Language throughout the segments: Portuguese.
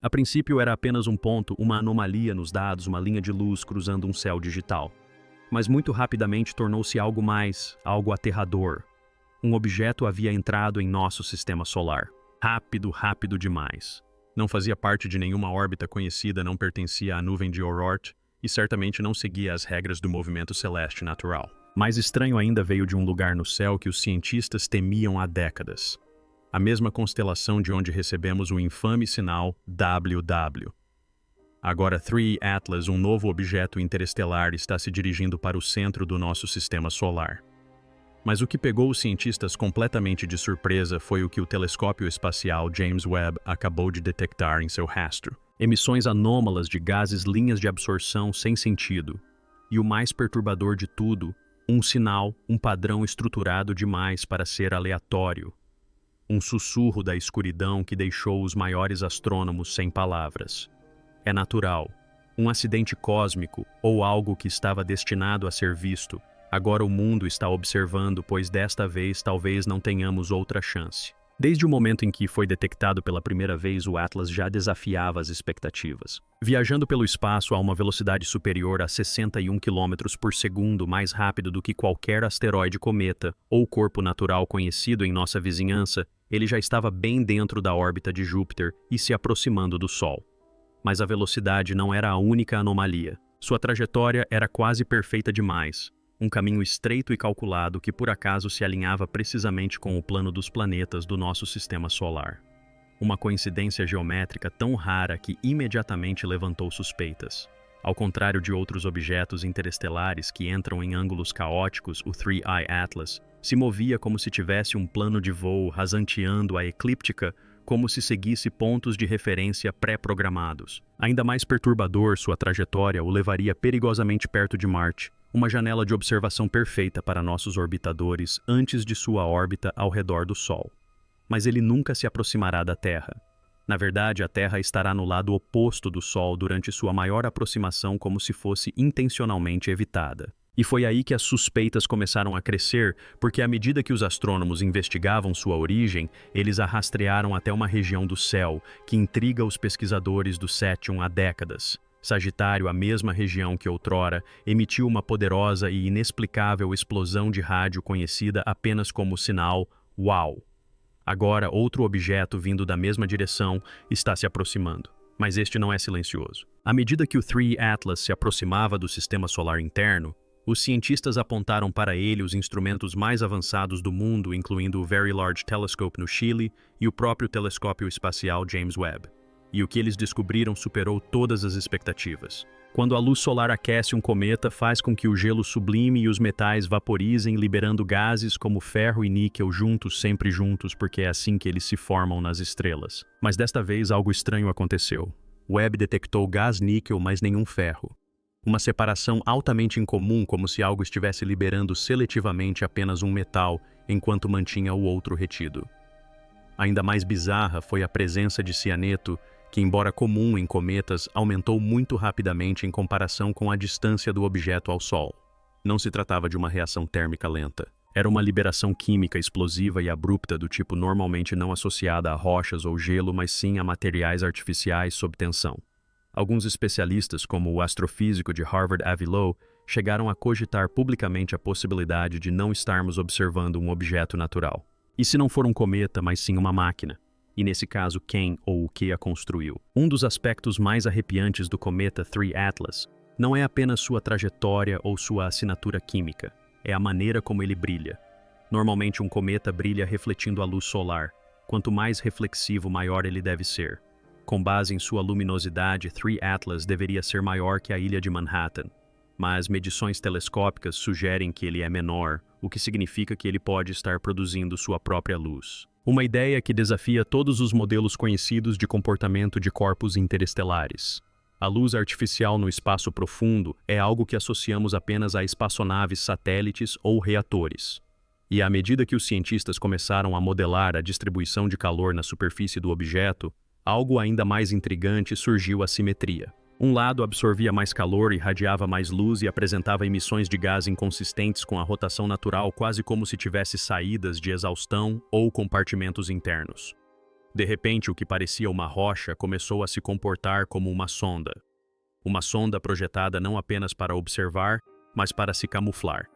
A princípio era apenas um ponto, uma anomalia nos dados, uma linha de luz cruzando um céu digital. Mas muito rapidamente tornou-se algo mais, algo aterrador. Um objeto havia entrado em nosso sistema solar. Rápido, rápido demais. Não fazia parte de nenhuma órbita conhecida, não pertencia à nuvem de Oort e certamente não seguia as regras do movimento celeste natural. Mais estranho ainda veio de um lugar no céu que os cientistas temiam há décadas. A mesma constelação de onde recebemos o infame sinal WW. Agora 3 Atlas, um novo objeto interestelar, está se dirigindo para o centro do nosso sistema solar. Mas o que pegou os cientistas completamente de surpresa foi o que o telescópio espacial James Webb acabou de detectar em seu rastro. Emissões anômalas de gases, linhas de absorção sem sentido. E o mais perturbador de tudo, um sinal, um padrão estruturado demais para ser aleatório. Um sussurro da escuridão que deixou os maiores astrônomos sem palavras. É natural. Um acidente cósmico ou algo que estava destinado a ser visto. Agora o mundo está observando, pois desta vez talvez não tenhamos outra chance. Desde o momento em que foi detectado pela primeira vez, o Atlas já desafiava as expectativas. Viajando pelo espaço a uma velocidade superior a 61 km por segundo, mais rápido do que qualquer asteroide, cometa ou corpo natural conhecido em nossa vizinhança, ele já estava bem dentro da órbita de Júpiter e se aproximando do Sol. Mas a velocidade não era a única anomalia. Sua trajetória era quase perfeita demais. Um caminho estreito e calculado que por acaso se alinhava precisamente com o plano dos planetas do nosso sistema solar. Uma coincidência geométrica tão rara que imediatamente levantou suspeitas. Ao contrário de outros objetos interestelares que entram em ângulos caóticos, o 3I Atlas se movia como se tivesse um plano de voo rasanteando a eclíptica, como se seguisse pontos de referência pré-programados. Ainda mais perturbador, sua trajetória o levaria perigosamente perto de Marte, uma janela de observação perfeita para nossos orbitadores antes de sua órbita ao redor do Sol. Mas ele nunca se aproximará da Terra. Na verdade, a Terra estará no lado oposto do Sol durante sua maior aproximação, como se fosse intencionalmente evitada. E foi aí que as suspeitas começaram a crescer, porque à medida que os astrônomos investigavam sua origem, eles a rastrearam até uma região do céu que intriga os pesquisadores do Sétimo há décadas. Sagitário, a mesma região que outrora, emitiu uma poderosa e inexplicável explosão de rádio conhecida apenas como sinal WOW. Agora, outro objeto vindo da mesma direção está se aproximando. Mas este não é silencioso. À medida que o 3 Atlas se aproximava do sistema solar interno, os cientistas apontaram para ele os instrumentos mais avançados do mundo, incluindo o Very Large Telescope no Chile e o próprio telescópio espacial James Webb. E o que eles descobriram superou todas as expectativas. Quando a luz solar aquece um cometa, faz com que o gelo sublime e os metais vaporizem, liberando gases como ferro e níquel juntos, sempre juntos, porque é assim que eles se formam nas estrelas. Mas desta vez algo estranho aconteceu. Webb detectou gás níquel, mas nenhum ferro. Uma separação altamente incomum, como se algo estivesse liberando seletivamente apenas um metal, enquanto mantinha o outro retido. Ainda mais bizarra foi a presença de cianeto, que, embora comum em cometas, aumentou muito rapidamente em comparação com a distância do objeto ao Sol. Não se tratava de uma reação térmica lenta. Era uma liberação química explosiva e abrupta do tipo normalmente não associada a rochas ou gelo, mas sim a materiais artificiais sob tensão. Alguns especialistas, como o astrofísico de Harvard Avi Loeb, chegaram a cogitar publicamente a possibilidade de não estarmos observando um objeto natural. E se não for um cometa, mas sim uma máquina? E nesse caso, quem ou o que a construiu? Um dos aspectos mais arrepiantes do cometa 3 Atlas não é apenas sua trajetória ou sua assinatura química, é a maneira como ele brilha. Normalmente um cometa brilha refletindo a luz solar. Quanto mais reflexivo, maior ele deve ser. Com base em sua luminosidade, 3 Atlas deveria ser maior que a ilha de Manhattan. Mas medições telescópicas sugerem que ele é menor, o que significa que ele pode estar produzindo sua própria luz. Uma ideia que desafia todos os modelos conhecidos de comportamento de corpos interestelares. A luz artificial no espaço profundo é algo que associamos apenas a espaçonaves, satélites ou reatores. E à medida que os cientistas começaram a modelar a distribuição de calor na superfície do objeto, algo ainda mais intrigante surgiu: a simetria. Um lado absorvia mais calor, irradiava mais luz e apresentava emissões de gás inconsistentes com a rotação natural, quase como se tivesse saídas de exaustão ou compartimentos internos. De repente, o que parecia uma rocha começou a se comportar como uma sonda. Uma sonda projetada não apenas para observar, mas para se camuflar.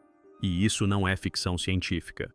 E isso não é ficção científica.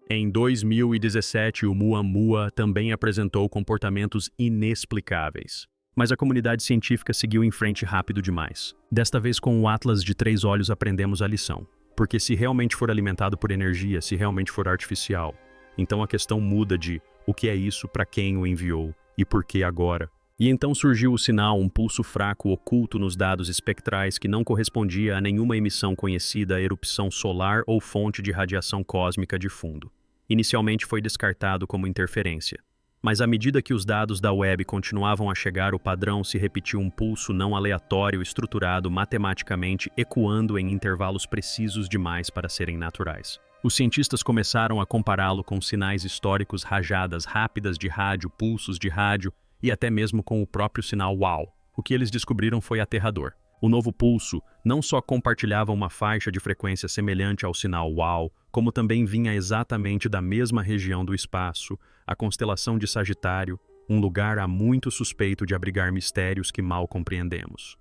Em 2017, o Muamua também apresentou comportamentos inexplicáveis. Mas a comunidade científica seguiu em frente rápido demais. Desta vez, com o Atlas de 3 olhos, aprendemos a lição. Porque se realmente for alimentado por energia, se realmente for artificial, então a questão muda de o que é isso, para quem o enviou e por que agora. E então surgiu o sinal, um pulso fraco oculto nos dados espectrais que não correspondia a nenhuma emissão conhecida, erupção solar ou fonte de radiação cósmica de fundo. Inicialmente foi descartado como interferência. Mas à medida que os dados da web continuavam a chegar, o padrão se repetiu, um pulso não aleatório estruturado matematicamente, ecoando em intervalos precisos demais para serem naturais. Os cientistas começaram a compará-lo com sinais históricos, rajadas rápidas de rádio, pulsos de rádio e até mesmo com o próprio sinal WOW. O que eles descobriram foi aterrador. O novo pulso não só compartilhava uma faixa de frequência semelhante ao sinal WOW, como também vinha exatamente da mesma região do espaço, a constelação de Sagitário, um lugar há muito suspeito de abrigar mistérios que mal compreendemos.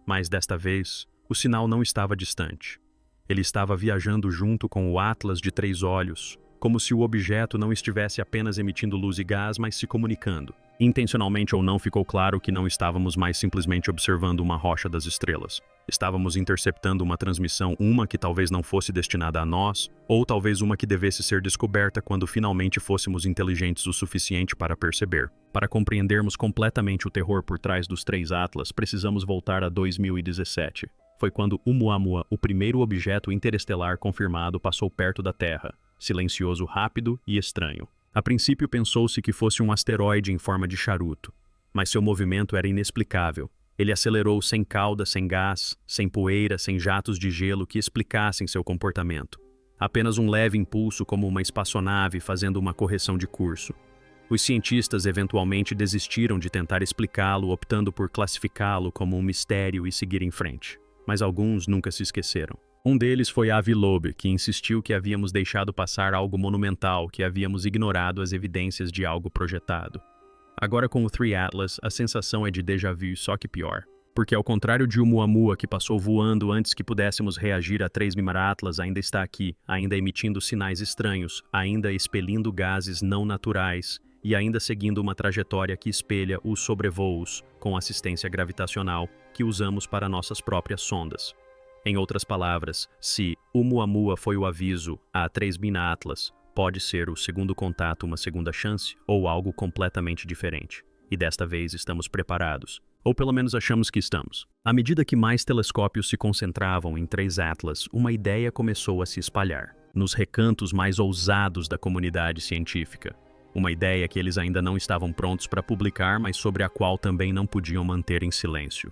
Mas desta vez, o sinal não estava distante. Ele estava viajando junto com o Atlas de 3 olhos, como se o objeto não estivesse apenas emitindo luz e gás, mas se comunicando. Intencionalmente ou não, ficou claro que não estávamos mais simplesmente observando uma rocha das estrelas. Estávamos interceptando uma transmissão, uma que talvez não fosse destinada a nós, ou talvez uma que devesse ser descoberta quando finalmente fôssemos inteligentes o suficiente para perceber. Para compreendermos completamente o terror por trás dos 3 Atlas, precisamos voltar a 2017. Foi quando o Muamua, o primeiro objeto interestelar confirmado, passou perto da Terra, silencioso, rápido e estranho. A princípio pensou-se que fosse um asteroide em forma de charuto, mas seu movimento era inexplicável. Ele acelerou sem cauda, sem gás, sem poeira, sem jatos de gelo que explicassem seu comportamento. Apenas um leve impulso, como uma espaçonave fazendo uma correção de curso. Os cientistas eventualmente desistiram de tentar explicá-lo, optando por classificá-lo como um mistério e seguir em frente. Mas alguns nunca se esqueceram. Um deles foi Avi Loeb, que insistiu que havíamos deixado passar algo monumental, que havíamos ignorado as evidências de algo projetado. Agora com o 3 Atlas, a sensação é de déjà vu, só que pior. Porque ao contrário de Oumuamua, que passou voando antes que pudéssemos reagir a 3 Mimara Atlas, ainda está aqui, ainda emitindo sinais estranhos, ainda expelindo gases não naturais e ainda seguindo uma trajetória que espelha os sobrevoos com assistência gravitacional que usamos para nossas próprias sondas. Em outras palavras, se Oumuamua foi o aviso a 3 Mimara Atlas, pode ser o segundo contato uma segunda chance ou algo completamente diferente. E desta vez estamos preparados. Ou pelo menos achamos que estamos. À medida que mais telescópios se concentravam em 3 Atlas, uma ideia começou a se espalhar, nos recantos mais ousados da comunidade científica. Uma ideia que eles ainda não estavam prontos para publicar, mas sobre a qual também não podiam manter em silêncio.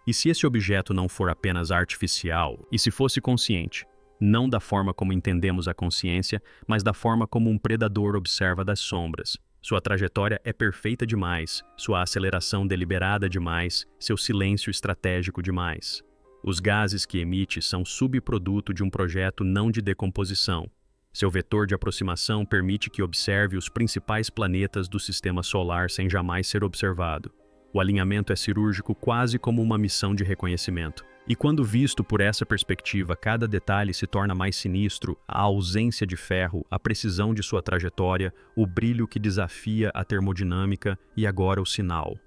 E se esse objeto não for apenas artificial, e se fosse consciente? Não da forma como entendemos a consciência, mas da forma como um predador observa das sombras. Sua trajetória é perfeita demais, sua aceleração deliberada demais, seu silêncio estratégico demais. Os gases que emite são subproduto de um projeto não de decomposição. Seu vetor de aproximação permite que observe os principais planetas do sistema solar sem jamais ser observado. O alinhamento é cirúrgico, quase como uma missão de reconhecimento. E quando visto por essa perspectiva, cada detalhe se torna mais sinistro, a ausência de ferro, a precisão de sua trajetória, o brilho que desafia a termodinâmica e agora o sinal.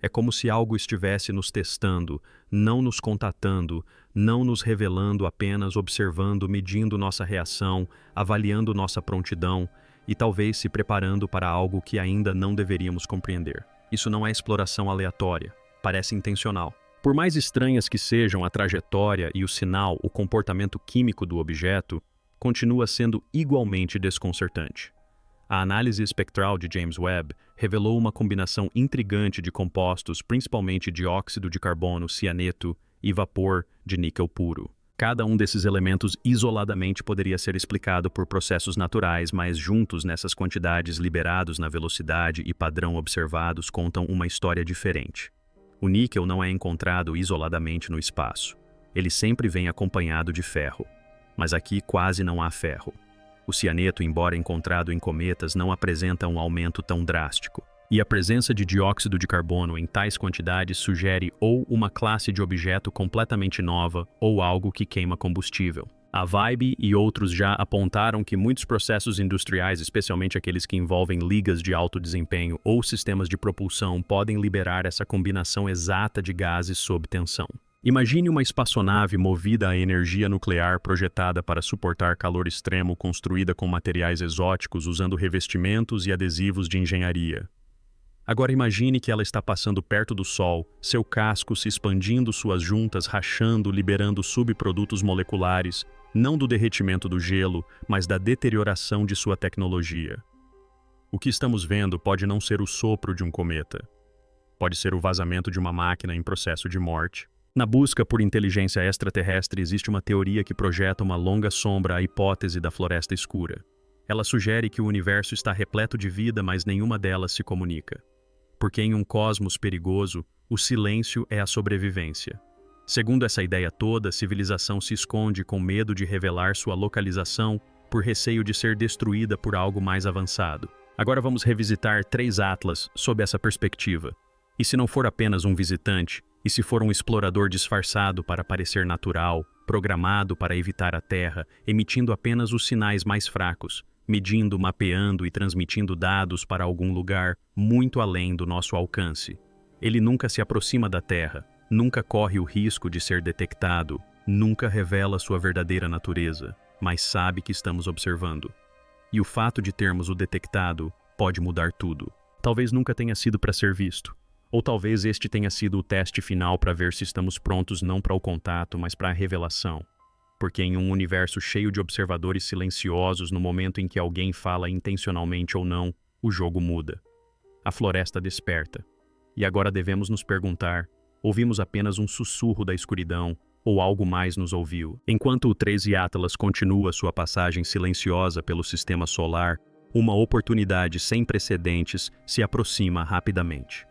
É como se algo estivesse nos testando, não nos contatando, não nos revelando, apenas observando, medindo nossa reação, avaliando nossa prontidão e talvez se preparando para algo que ainda não deveríamos compreender. Isso não é exploração aleatória, parece intencional. Por mais estranhas que sejam a trajetória e o sinal, o comportamento químico do objeto, continua sendo igualmente desconcertante. A análise espectral de James Webb revelou uma combinação intrigante de compostos, principalmente dióxido de carbono, cianeto e vapor de níquel puro. Cada um desses elementos isoladamente poderia ser explicado por processos naturais, mas juntos nessas quantidades liberados na velocidade e padrão observados contam uma história diferente. O níquel não é encontrado isoladamente no espaço. Ele sempre vem acompanhado de ferro. Mas aqui quase não há ferro. O cianeto, embora encontrado em cometas, não apresenta um aumento tão drástico. E a presença de dióxido de carbono em tais quantidades sugere ou uma classe de objeto completamente nova ou algo que queima combustível. A Vibe e outros já apontaram que muitos processos industriais, especialmente aqueles que envolvem ligas de alto desempenho ou sistemas de propulsão, podem liberar essa combinação exata de gases sob tensão. Imagine uma espaçonave movida a energia nuclear projetada para suportar calor extremo, construída com materiais exóticos usando revestimentos e adesivos de engenharia. Agora imagine que ela está passando perto do Sol, seu casco se expandindo, suas juntas rachando, liberando subprodutos moleculares, não do derretimento do gelo, mas da deterioração de sua tecnologia. O que estamos vendo pode não ser o sopro de um cometa. Pode ser o vazamento de uma máquina em processo de morte. Na busca por inteligência extraterrestre existe uma teoria que projeta uma longa sombra à hipótese da floresta escura. Ela sugere que o universo está repleto de vida, mas nenhuma delas se comunica. Porque em um cosmos perigoso, o silêncio é a sobrevivência. Segundo essa ideia toda, a civilização se esconde com medo de revelar sua localização por receio de ser destruída por algo mais avançado. Agora vamos revisitar 3 Atlas sob essa perspectiva. E se não for apenas um visitante, e se for um explorador disfarçado para parecer natural, programado para evitar a Terra, emitindo apenas os sinais mais fracos, medindo, mapeando e transmitindo dados para algum lugar muito além do nosso alcance. Ele nunca se aproxima da Terra, nunca corre o risco de ser detectado, nunca revela sua verdadeira natureza, mas sabe que estamos observando. E o fato de termos o detectado pode mudar tudo. Talvez nunca tenha sido para ser visto. Ou talvez este tenha sido o teste final para ver se estamos prontos não para o contato, mas para a revelação. Porque em um universo cheio de observadores silenciosos, no momento em que alguém fala intencionalmente ou não, o jogo muda. A floresta desperta. E agora devemos nos perguntar, ouvimos apenas um sussurro da escuridão, ou algo mais nos ouviu? Enquanto o 13 Atlas continua sua passagem silenciosa pelo sistema solar, uma oportunidade sem precedentes se aproxima rapidamente.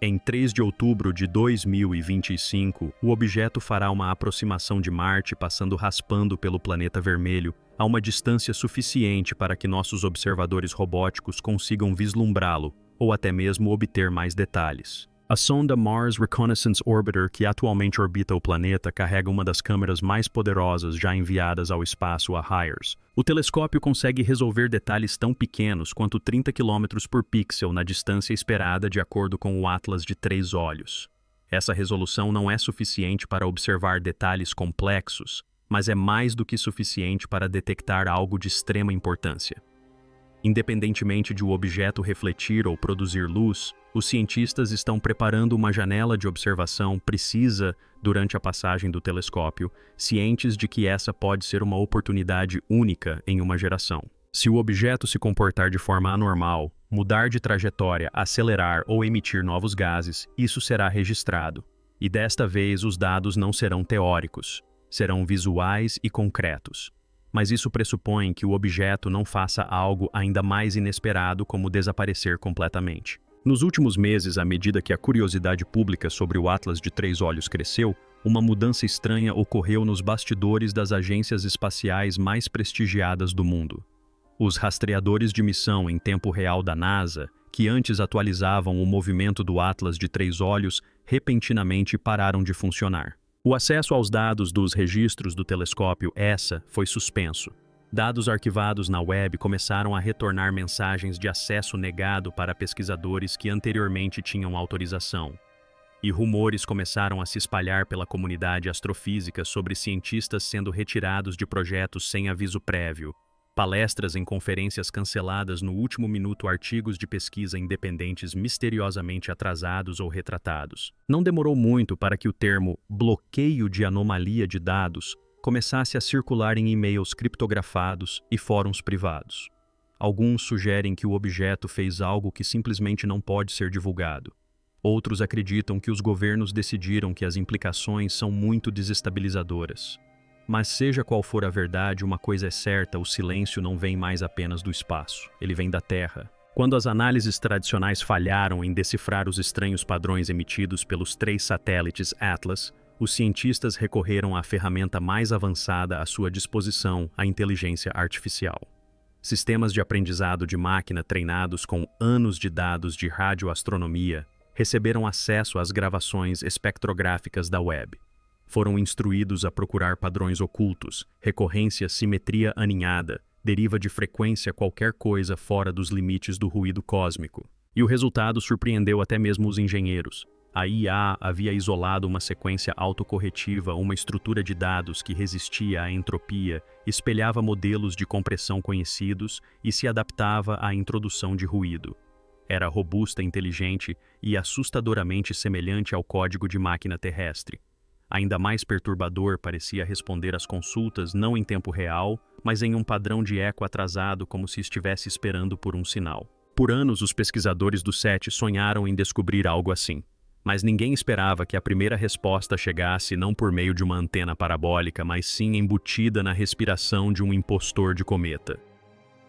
Em 3 de outubro de 2025, o objeto fará uma aproximação de Marte, passando raspando pelo planeta vermelho, a uma distância suficiente para que nossos observadores robóticos consigam vislumbrá-lo, ou até mesmo obter mais detalhes. A sonda Mars Reconnaissance Orbiter, que atualmente orbita o planeta, carrega uma das câmeras mais poderosas já enviadas ao espaço a HIRES. O telescópio consegue resolver detalhes tão pequenos quanto 30 km por pixel na distância esperada de acordo com o Atlas de 3 olhos. Essa resolução não é suficiente para observar detalhes complexos, mas é mais do que suficiente para detectar algo de extrema importância. Independentemente de o objeto refletir ou produzir luz, os cientistas estão preparando uma janela de observação precisa durante a passagem do telescópio, cientes de que essa pode ser uma oportunidade única em uma geração. Se o objeto se comportar de forma anormal, mudar de trajetória, acelerar ou emitir novos gases, isso será registrado. E desta vez os dados não serão teóricos, serão visuais e concretos. Mas isso pressupõe que o objeto não faça algo ainda mais inesperado como desaparecer completamente. Nos últimos meses, à medida que a curiosidade pública sobre o Atlas de 3 olhos cresceu, uma mudança estranha ocorreu nos bastidores das agências espaciais mais prestigiadas do mundo. Os rastreadores de missão em tempo real da NASA, que antes atualizavam o movimento do Atlas de 3 olhos, repentinamente pararam de funcionar. O acesso aos dados dos registros do telescópio ESA foi suspenso. Dados arquivados na web começaram a retornar mensagens de acesso negado para pesquisadores que anteriormente tinham autorização. E rumores começaram a se espalhar pela comunidade astrofísica sobre cientistas sendo retirados de projetos sem aviso prévio, palestras em conferências canceladas no último minuto, artigos de pesquisa independentes misteriosamente atrasados ou retratados. Não demorou muito para que o termo bloqueio de anomalia de dados começasse a circular em e-mails criptografados e fóruns privados. Alguns sugerem que o objeto fez algo que simplesmente não pode ser divulgado. Outros acreditam que os governos decidiram que as implicações são muito desestabilizadoras. Mas seja qual for a verdade, uma coisa é certa: o silêncio não vem mais apenas do espaço, ele vem da Terra. Quando as análises tradicionais falharam em decifrar os estranhos padrões emitidos pelos 3 satélites Atlas, os cientistas recorreram à ferramenta mais avançada à sua disposição, a inteligência artificial. Sistemas de aprendizado de máquina treinados com anos de dados de radioastronomia receberam acesso às gravações espectrográficas da web. Foram instruídos a procurar padrões ocultos, recorrência, simetria aninhada, deriva de frequência qualquer coisa fora dos limites do ruído cósmico. E o resultado surpreendeu até mesmo os engenheiros. A IA havia isolado uma sequência autocorretiva, uma estrutura de dados que resistia à entropia, espelhava modelos de compressão conhecidos e se adaptava à introdução de ruído. Era robusta, inteligente e assustadoramente semelhante ao código de máquina terrestre. Ainda mais perturbador, parecia responder às consultas não em tempo real, mas em um padrão de eco atrasado, como se estivesse esperando por um sinal. Por anos, os pesquisadores do SETI sonharam em descobrir algo assim. Mas ninguém esperava que a primeira resposta chegasse não por meio de uma antena parabólica, mas sim embutida na respiração de um impostor de cometa.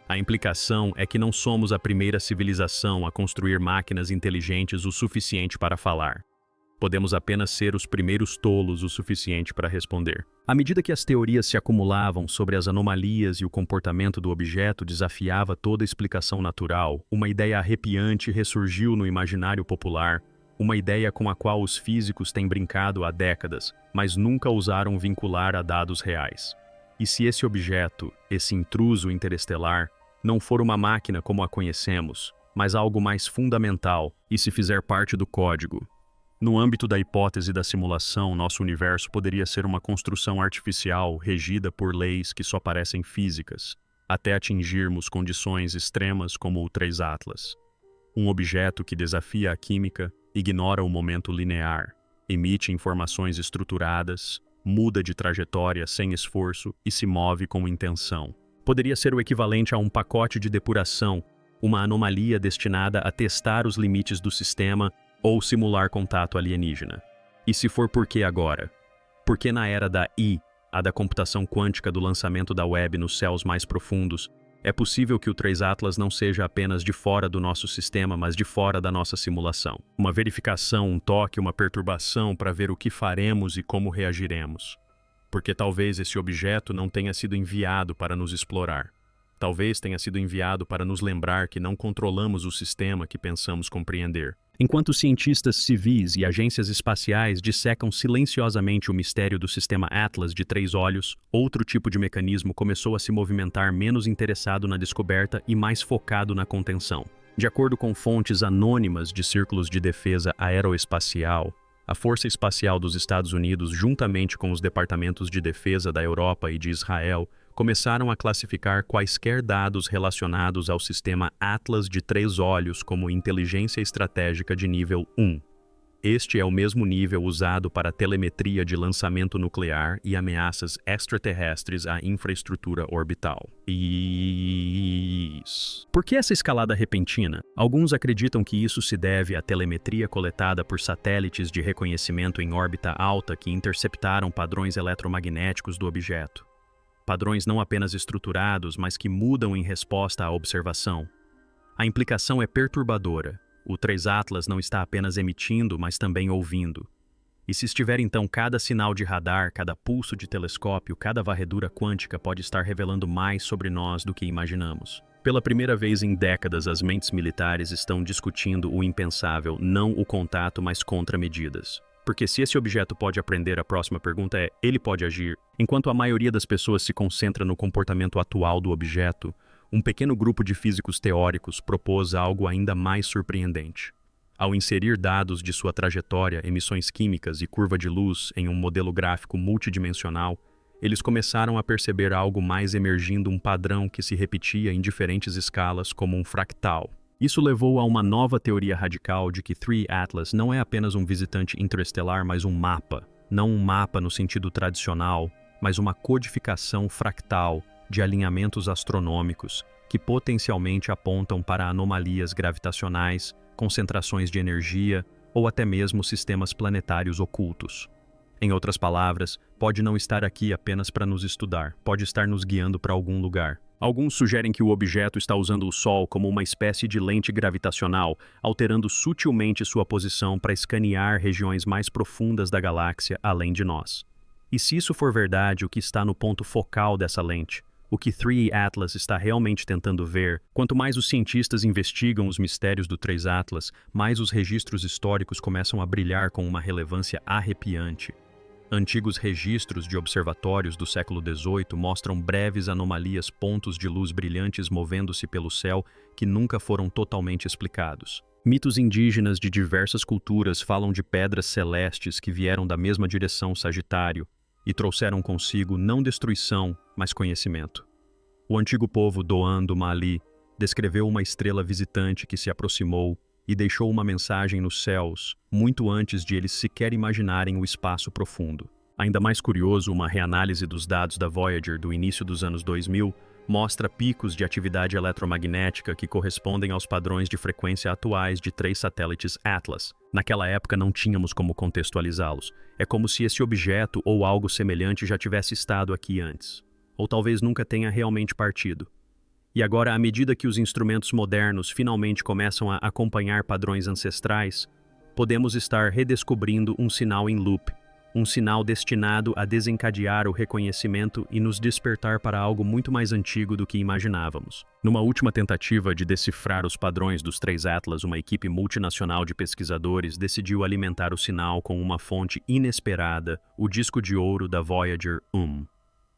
A implicação é que não somos a primeira civilização a construir máquinas inteligentes o suficiente para falar. Podemos apenas ser os primeiros tolos o suficiente para responder. À medida que as teorias se acumulavam sobre as anomalias e o comportamento do objeto desafiava toda explicação natural, uma ideia arrepiante ressurgiu no imaginário popular, uma ideia com a qual os físicos têm brincado há décadas, mas nunca ousaram vincular a dados reais. E se esse objeto, esse intruso interestelar, não for uma máquina como a conhecemos, mas algo mais fundamental, e se fizer parte do código? No âmbito da hipótese da simulação, nosso universo poderia ser uma construção artificial regida por leis que só parecem físicas, até atingirmos condições extremas como o 3 Atlas. Um objeto que desafia a química, ignora o momento linear, emite informações estruturadas, muda de trajetória sem esforço e se move com intenção. Poderia ser o equivalente a um pacote de depuração, uma anomalia destinada a testar os limites do sistema ou simular contato alienígena. E se for, por que agora? Porque na era da I, a da computação quântica do lançamento da web nos céus mais profundos, é possível que o 3 Atlas não seja apenas de fora do nosso sistema, mas de fora da nossa simulação. Uma verificação, um toque, uma perturbação para ver o que faremos e como reagiremos. Porque talvez esse objeto não tenha sido enviado para nos explorar. Talvez tenha sido enviado para nos lembrar que não controlamos o sistema que pensamos compreender. Enquanto cientistas civis e agências espaciais dissecam silenciosamente o mistério do sistema Atlas de 3 olhos, outro tipo de mecanismo começou a se movimentar menos interessado na descoberta e mais focado na contenção. De acordo com fontes anônimas de círculos de defesa aeroespacial, a Força Espacial dos Estados Unidos, juntamente com os departamentos de defesa da Europa e de Israel, começaram a classificar quaisquer dados relacionados ao sistema Atlas de 3 olhos como inteligência estratégica de nível 1. Este é o mesmo nível usado para telemetria de lançamento nuclear e ameaças extraterrestres à infraestrutura orbital. Por que essa escalada repentina? Alguns acreditam que isso se deve à telemetria coletada por satélites de reconhecimento em órbita alta que interceptaram padrões eletromagnéticos do objeto. Padrões não apenas estruturados, mas que mudam em resposta à observação. A implicação é perturbadora. O 3 Atlas não está apenas emitindo, mas também ouvindo. E se estiver então cada sinal de radar, cada pulso de telescópio, cada varredura quântica pode estar revelando mais sobre nós do que imaginamos. Pela primeira vez em décadas, as mentes militares estão discutindo o impensável, não o contato, mas contramedidas. Porque se esse objeto pode aprender, a próxima pergunta é, ele pode agir? Enquanto a maioria das pessoas se concentra no comportamento atual do objeto, um pequeno grupo de físicos teóricos propôs algo ainda mais surpreendente. Ao inserir dados de sua trajetória, emissões químicas e curva de luz em um modelo gráfico multidimensional, eles começaram a perceber algo mais emergindo um padrão que se repetia em diferentes escalas como um fractal. Isso levou a uma nova teoria radical de que 3 Atlas não é apenas um visitante interestelar, mas um mapa. Não um mapa no sentido tradicional, mas uma codificação fractal de alinhamentos astronômicos que potencialmente apontam para anomalias gravitacionais, concentrações de energia ou até mesmo sistemas planetários ocultos. Em outras palavras, pode não estar aqui apenas para nos estudar, pode estar nos guiando para algum lugar. Alguns sugerem que o objeto está usando o Sol como uma espécie de lente gravitacional, alterando sutilmente sua posição para escanear regiões mais profundas da galáxia além de nós. E se isso for verdade, o que está no ponto focal dessa lente? O que 3 Atlas está realmente tentando ver, quanto mais os cientistas investigam os mistérios do 3 Atlas, mais os registros históricos começam a brilhar com uma relevância arrepiante. Antigos registros de observatórios do século XVIII mostram breves anomalias, pontos de luz brilhantes movendo-se pelo céu que nunca foram totalmente explicados. Mitos indígenas de diversas culturas falam de pedras celestes que vieram da mesma direção Sagitário e trouxeram consigo não destruição, mas conhecimento. O antigo povo Doan do Mali descreveu uma estrela visitante que se aproximou e deixou uma mensagem nos céus, muito antes de eles sequer imaginarem o espaço profundo. Ainda mais curioso, uma reanálise dos dados da Voyager do início dos anos 2000 mostra picos de atividade eletromagnética que correspondem aos padrões de frequência atuais de 3 satélites Atlas. Naquela época não tínhamos como contextualizá-los. É como se esse objeto ou algo semelhante já tivesse estado aqui antes. Ou talvez nunca tenha realmente partido. E agora, à medida que os instrumentos modernos finalmente começam a acompanhar padrões ancestrais, podemos estar redescobrindo um sinal em loop, um sinal destinado a desencadear o reconhecimento e nos despertar para algo muito mais antigo do que imaginávamos. Numa última tentativa de decifrar os padrões dos 3 Atlas, uma equipe multinacional de pesquisadores decidiu alimentar o sinal com uma fonte inesperada, o disco de ouro da Voyager 1.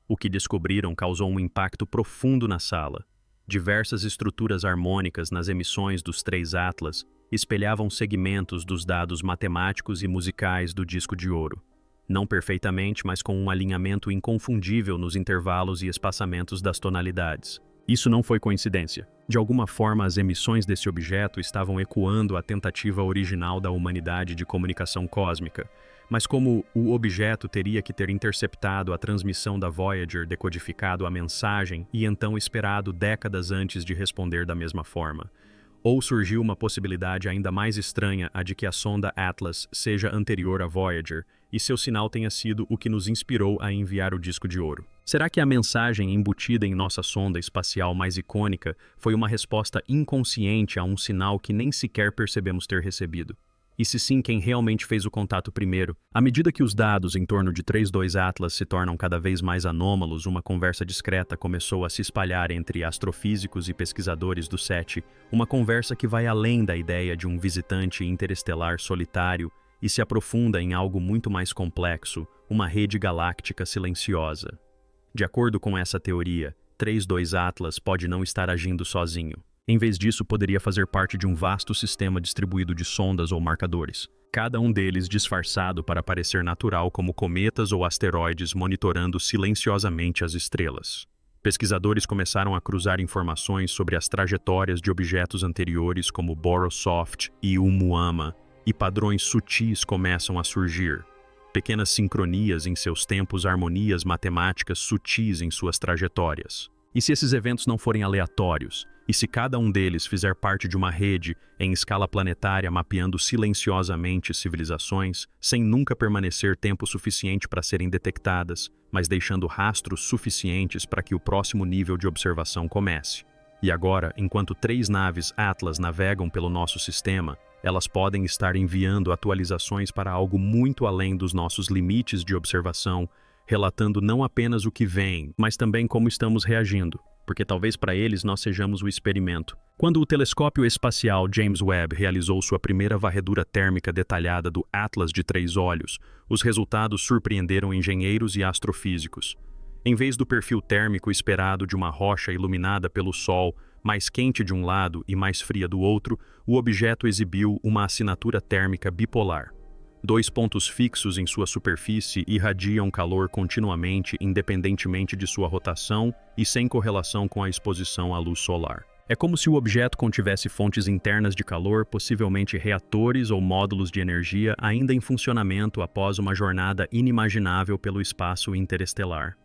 O que descobriram causou um impacto profundo na sala. Diversas estruturas harmônicas nas emissões dos 3 Atlas espelhavam segmentos dos dados matemáticos e musicais do disco de ouro. Não perfeitamente, mas com um alinhamento inconfundível nos intervalos e espaçamentos das tonalidades. Isso não foi coincidência. De alguma forma, as emissões desse objeto estavam ecoando a tentativa original da humanidade de comunicação cósmica. Mas como o objeto teria que ter interceptado a transmissão da Voyager, decodificado a mensagem e então esperado décadas antes de responder da mesma forma. Ou surgiu uma possibilidade ainda mais estranha, a de que a sonda Atlas seja anterior à Voyager e seu sinal tenha sido o que nos inspirou a enviar o disco de ouro. Será que a mensagem embutida em nossa sonda espacial mais icônica foi uma resposta inconsciente a um sinal que nem sequer percebemos ter recebido? E se sim, quem realmente fez o contato primeiro? À medida que os dados em torno de 3-2 Atlas se tornam cada vez mais anômalos, uma conversa discreta começou a se espalhar entre astrofísicos e pesquisadores do SETI, uma conversa que vai além da ideia de um visitante interestelar solitário e se aprofunda em algo muito mais complexo, uma rede galáctica silenciosa. De acordo com essa teoria, 3-2 Atlas pode não estar agindo sozinho. Em vez disso, poderia fazer parte de um vasto sistema distribuído de sondas ou marcadores, cada um deles disfarçado para parecer natural como cometas ou asteroides monitorando silenciosamente as estrelas. Pesquisadores começaram a cruzar informações sobre as trajetórias de objetos anteriores como Borosoft e Oumuamua, e padrões sutis começam a surgir. Pequenas sincronias em seus tempos, harmonias matemáticas sutis em suas trajetórias. E se esses eventos não forem aleatórios? E se cada um deles fizer parte de uma rede em escala planetária mapeando silenciosamente civilizações, sem nunca permanecer tempo suficiente para serem detectadas, mas deixando rastros suficientes para que o próximo nível de observação comece? E agora, enquanto 3 naves Atlas navegam pelo nosso sistema, elas podem estar enviando atualizações para algo muito além dos nossos limites de observação, relatando não apenas o que vem, mas também como estamos reagindo. Porque talvez para eles nós sejamos o experimento. Quando o telescópio espacial James Webb realizou sua primeira varredura térmica detalhada do Atlas de 3 olhos, os resultados surpreenderam engenheiros e astrofísicos. Em vez do perfil térmico esperado de uma rocha iluminada pelo Sol, mais quente de um lado e mais fria do outro, o objeto exibiu uma assinatura térmica bipolar. 2 pontos fixos em sua superfície irradiam calor continuamente, independentemente de sua rotação e sem correlação com a exposição à luz solar. É como se o objeto contivesse fontes internas de calor, possivelmente reatores ou módulos de energia ainda em funcionamento após uma jornada inimaginável pelo espaço interestelar.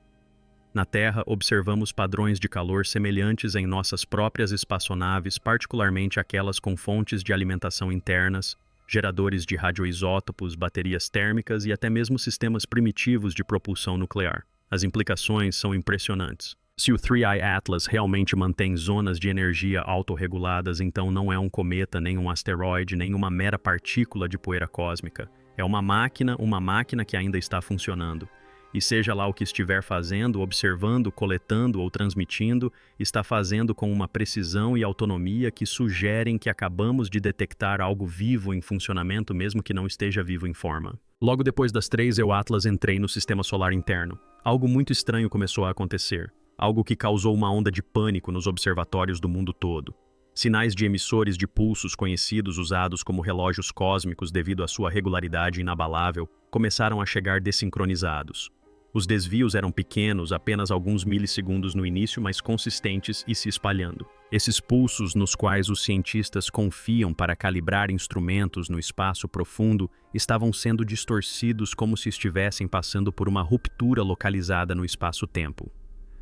Na Terra, observamos padrões de calor semelhantes em nossas próprias espaçonaves, particularmente aquelas com fontes de alimentação internas, geradores de radioisótopos, baterias térmicas e até mesmo sistemas primitivos de propulsão nuclear. As implicações são impressionantes. Se o 3I Atlas realmente mantém zonas de energia autorreguladas, então não é um cometa, nem um asteroide, nem uma mera partícula de poeira cósmica. É uma máquina que ainda está funcionando. E seja lá o que estiver fazendo, observando, coletando ou transmitindo, está fazendo com uma precisão e autonomia que sugerem que acabamos de detectar algo vivo em funcionamento mesmo que não esteja vivo em forma. Logo depois das 3, eu Atlas entrei no sistema solar interno. Algo muito estranho começou a acontecer. Algo que causou uma onda de pânico nos observatórios do mundo todo. Sinais de emissores de pulsos conhecidos usados como relógios cósmicos devido à sua regularidade inabalável começaram a chegar desincronizados. Os desvios eram pequenos, apenas alguns milissegundos no início, mas consistentes e se espalhando. Esses pulsos nos quais os cientistas confiam para calibrar instrumentos no espaço profundo estavam sendo distorcidos como se estivessem passando por uma ruptura localizada no espaço-tempo.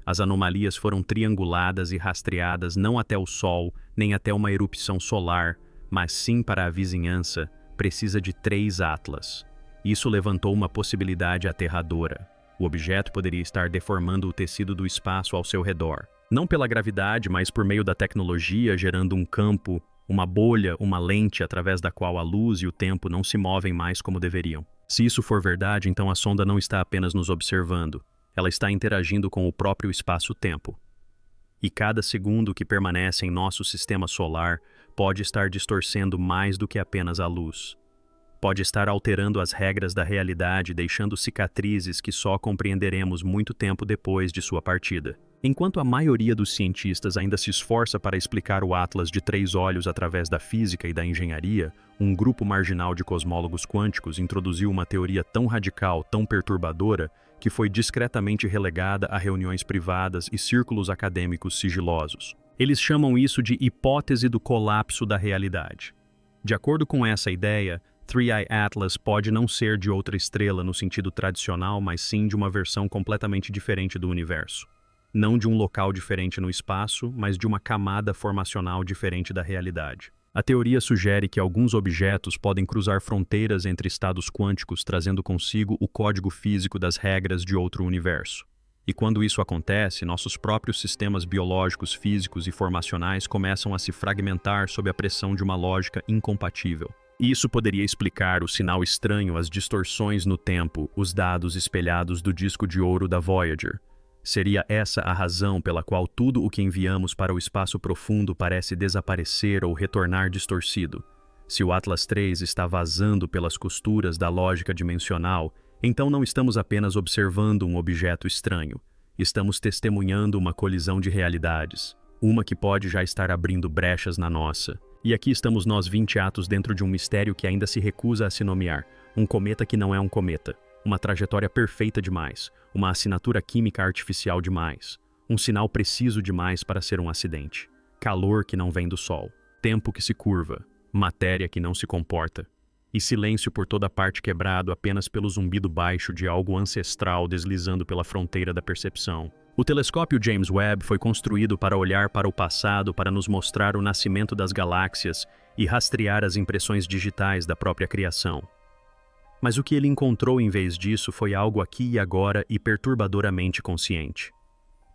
As anomalias foram trianguladas e rastreadas não até o Sol, nem até uma erupção solar, mas sim para a vizinhança, precisa de 3 Atlas. Isso levantou uma possibilidade aterradora. O objeto poderia estar deformando o tecido do espaço ao seu redor. Não pela gravidade, mas por meio da tecnologia, gerando um campo, uma bolha, uma lente através da qual a luz e o tempo não se movem mais como deveriam. Se isso for verdade, então a sonda não está apenas nos observando. Ela está interagindo com o próprio espaço-tempo. E cada segundo que permanece em nosso sistema solar pode estar distorcendo mais do que apenas a luz. Pode estar alterando as regras da realidade, deixando cicatrizes que só compreenderemos muito tempo depois de sua partida. Enquanto a maioria dos cientistas ainda se esforça para explicar o Atlas de 3 olhos através da física e da engenharia, um grupo marginal de cosmólogos quânticos introduziu uma teoria tão radical, tão perturbadora, que foi discretamente relegada a reuniões privadas e círculos acadêmicos sigilosos. Eles chamam isso de hipótese do colapso da realidade. De acordo com essa ideia, 3i Atlas pode não ser de outra estrela no sentido tradicional, mas sim de uma versão completamente diferente do universo. Não de um local diferente no espaço, mas de uma camada formacional diferente da realidade. A teoria sugere que alguns objetos podem cruzar fronteiras entre estados quânticos, trazendo consigo o código físico das regras de outro universo. E quando isso acontece, nossos próprios sistemas biológicos, físicos e formacionais começam a se fragmentar sob a pressão de uma lógica incompatível. Isso poderia explicar o sinal estranho, as distorções no tempo, os dados espelhados do disco de ouro da Voyager. Seria essa a razão pela qual tudo o que enviamos para o espaço profundo parece desaparecer ou retornar distorcido. Se o Atlas III está vazando pelas costuras da lógica dimensional, então não estamos apenas observando um objeto estranho. Estamos testemunhando uma colisão de realidades, uma que pode já estar abrindo brechas na nossa. E aqui estamos nós 20 atos dentro de um mistério que ainda se recusa a se nomear, um cometa que não é um cometa, uma trajetória perfeita demais, uma assinatura química artificial demais, um sinal preciso demais para ser um acidente, calor que não vem do sol, tempo que se curva, matéria que não se comporta, e silêncio por toda parte quebrado apenas pelo zumbido baixo de algo ancestral deslizando pela fronteira da percepção. O telescópio James Webb foi construído para olhar para o passado, para nos mostrar o nascimento das galáxias e rastrear as impressões digitais da própria criação. Mas o que ele encontrou em vez disso foi algo aqui e agora e perturbadoramente consciente.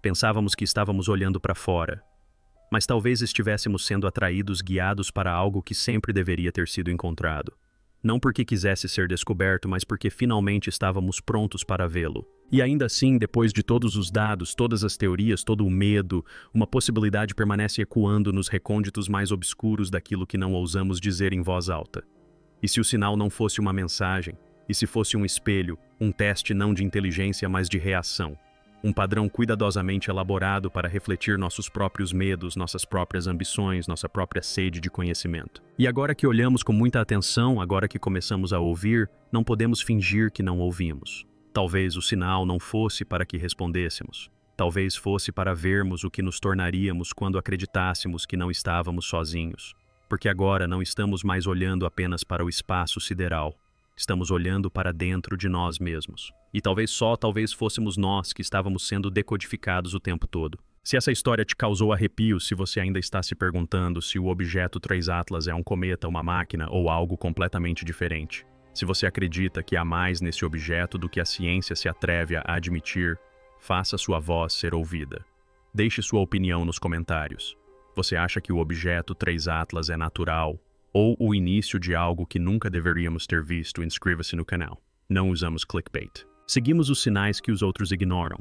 Pensávamos que estávamos olhando para fora, mas talvez estivéssemos sendo atraídos, guiados para algo que sempre deveria ter sido encontrado. Não porque quisesse ser descoberto, mas porque finalmente estávamos prontos para vê-lo. E ainda assim, depois de todos os dados, todas as teorias, todo o medo, uma possibilidade permanece ecoando nos recônditos mais obscuros daquilo que não ousamos dizer em voz alta. E se o sinal não fosse uma mensagem? E se fosse um espelho, um teste não de inteligência, mas de reação? Um padrão cuidadosamente elaborado para refletir nossos próprios medos, nossas próprias ambições, nossa própria sede de conhecimento. E agora que olhamos com muita atenção, agora que começamos a ouvir, não podemos fingir que não ouvimos. Talvez o sinal não fosse para que respondêssemos. Talvez fosse para vermos o que nos tornaríamos quando acreditássemos que não estávamos sozinhos. Porque agora não estamos mais olhando apenas para o espaço sideral. Estamos olhando para dentro de nós mesmos. E talvez fôssemos nós que estávamos sendo decodificados o tempo todo. Se essa história te causou arrepios, se você ainda está se perguntando se o objeto 3 Atlas é um cometa, uma máquina ou algo completamente diferente. Se você acredita que há mais nesse objeto do que a ciência se atreve a admitir, faça sua voz ser ouvida. Deixe sua opinião nos comentários. Você acha que o objeto 3 Atlas é natural? Ou o início de algo que nunca deveríamos ter visto? Inscreva-se no canal. Não usamos clickbait. Seguimos os sinais que os outros ignoram.